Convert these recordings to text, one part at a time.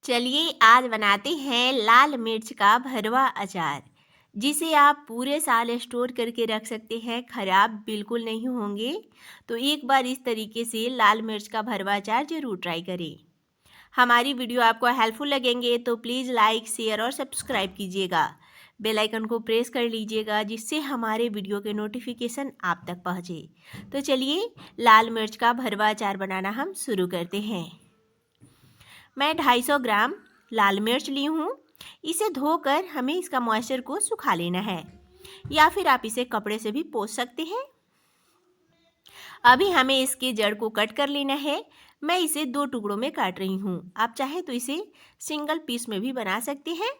चलिए आज बनाते हैं लाल मिर्च का भरवा अचार, जिसे आप पूरे साल स्टोर करके रख सकते हैं, खराब बिल्कुल नहीं होंगे। तो एक बार इस तरीके से लाल मिर्च का भरवा अचार ज़रूर ट्राई करें। हमारी वीडियो आपको हेल्पफुल लगेंगे तो प्लीज़ लाइक, शेयर और सब्सक्राइब कीजिएगा। बेल आइकन को प्रेस कर लीजिएगा जिससे हमारे वीडियो के नोटिफिकेशन आप तक पहुँचे। तो चलिए लाल मिर्च का भरवा अचार बनाना हम शुरू करते हैं। मैं 250 ग्राम लाल मिर्च ली हूँ। इसे धोकर हमें इसका मॉइस्चर को सुखा लेना है, या फिर आप इसे कपड़े से भी पोंछ सकते हैं। अभी हमें इसके जड़ को कट कर लेना है। मैं इसे 2 टुकड़ों में काट रही हूँ। आप चाहे तो इसे सिंगल पीस में भी बना सकते हैं।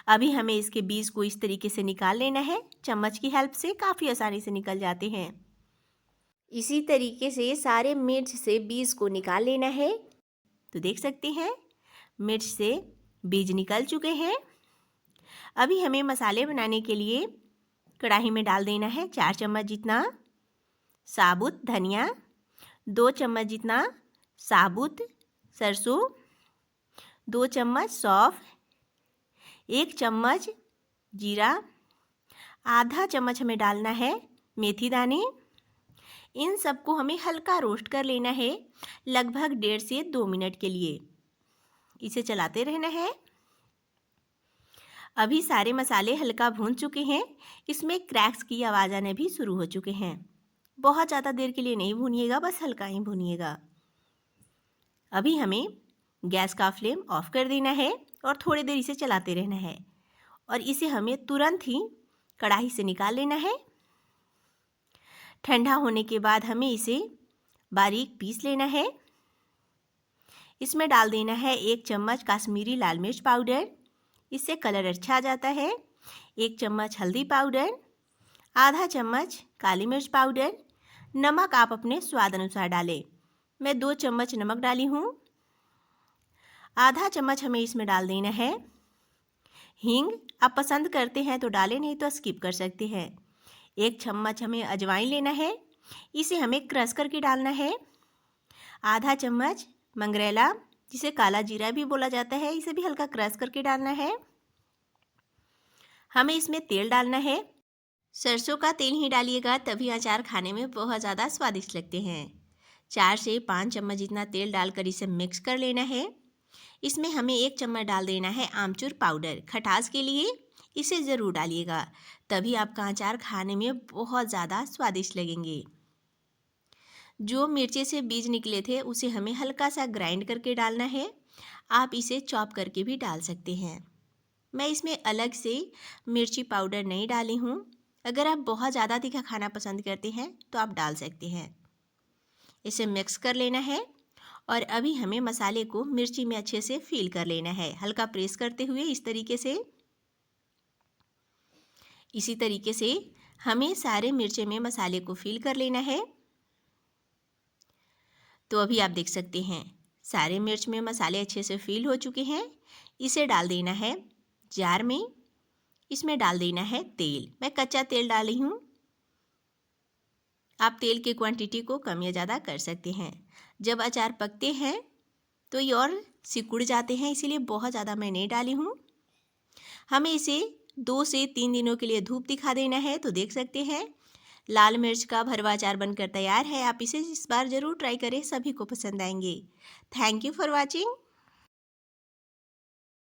अभी हमें इसके बीज को इस तरीके से निकाल लेना है। चम्मच की हेल्प से काफ़ी आसानी से निकल जाते हैं। इसी तरीके से सारे मिर्च से बीज को निकाल लेना है। तो देख सकते हैं मिर्च से बीज निकल चुके हैं। अभी हमें मसाले बनाने के लिए कढ़ाई में डाल देना है 4 चम्मच जितना साबुत धनिया, 2 चम्मच जितना साबुत सरसों, 2 चम्मच सौंफ, 1 चम्मच जीरा, आधा चम्मच हमें डालना है मेथी दाने। इन सबको हमें हल्का रोस्ट कर लेना है, लगभग 1.5 से 2 मिनट के लिए। इसे चलाते रहना है। अभी सारे मसाले हल्का भून चुके हैं। इसमें क्रैक्स की आवाज़ आने भी शुरू हो चुके हैं। बहुत ज़्यादा देर के लिए नहीं भूनिएगा, बस हल्का ही भूनिएगा। अभी हमें गैस का फ्लेम ऑफ कर देना है और थोड़ी देर इसे चलाते रहना है, और इसे हमें तुरंत ही कढ़ाई से निकाल लेना है। ठंडा होने के बाद हमें इसे बारीक पीस लेना है। इसमें डाल देना है 1 चम्मच काश्मीरी लाल मिर्च पाउडर, इससे कलर अच्छा आ जाता है। 1 चम्मच हल्दी पाउडर, आधा चम्मच काली मिर्च पाउडर। नमक आप अपने स्वाद अनुसार डालें। मैं 2 चम्मच नमक डाली हूँ। आधा चम्मच हमें इसमें डाल देना है हींग। आप पसंद करते हैं तो डालें, नहीं तो स्किप कर सकते हैं। 1 चम्मच हमें अजवाइन लेना है, इसे हमें क्रश करके डालना है। आधा चम्मच मंगरेला, जिसे काला जीरा भी बोला जाता है, इसे भी हल्का क्रश करके डालना है। हमें इसमें तेल डालना है। सरसों का तेल ही डालिएगा, तभी अचार खाने में बहुत ज़्यादा स्वादिष्ट लगते हैं। 4 से 5 चम्मच जितना तेल डालकर इसे मिक्स कर लेना है। इसमें हमें 1 चम्मच डाल देना है आमचूर पाउडर, खटास के लिए इसे ज़रूर डालिएगा, तभी आपका अचार खाने में बहुत ज़्यादा स्वादिष्ट लगेंगे। जो मिर्ची से बीज निकले थे उसे हमें हल्का सा ग्राइंड करके डालना है। आप इसे चॉप करके भी डाल सकते हैं। मैं इसमें अलग से मिर्ची पाउडर नहीं डाली हूँ। अगर आप बहुत ज़्यादा तीखा खाना पसंद करते हैं तो आप डाल सकते हैं। इसे मिक्स कर लेना है, और अभी हमें मसाले को मिर्ची में अच्छे से फील कर लेना है, हल्का प्रेस करते हुए इस तरीके से। इसी तरीके से हमें सारे मिर्चे में मसाले को फील कर लेना है। तो अभी आप देख सकते हैं सारे मिर्च में मसाले अच्छे से फील हो चुके हैं। इसे डाल देना है जार में। इसमें डाल देना है तेल। मैं कच्चा तेल डाली हूँ। आप तेल की क्वांटिटी को कम या ज़्यादा कर सकते हैं। जब अचार पकते हैं तो ये और सिकुड़ जाते हैं, इसीलिए बहुत ज़्यादा मैं नहीं डाली हूँ। हमें इसे 2 से 3 दिनों के लिए धूप दिखा देना है। तो देख सकते हैं लाल मिर्च का भरवा अचार बनकर तैयार है। आप इसे इस बार ज़रूर ट्राई करें, सभी को पसंद आएंगे। Thank you for watching.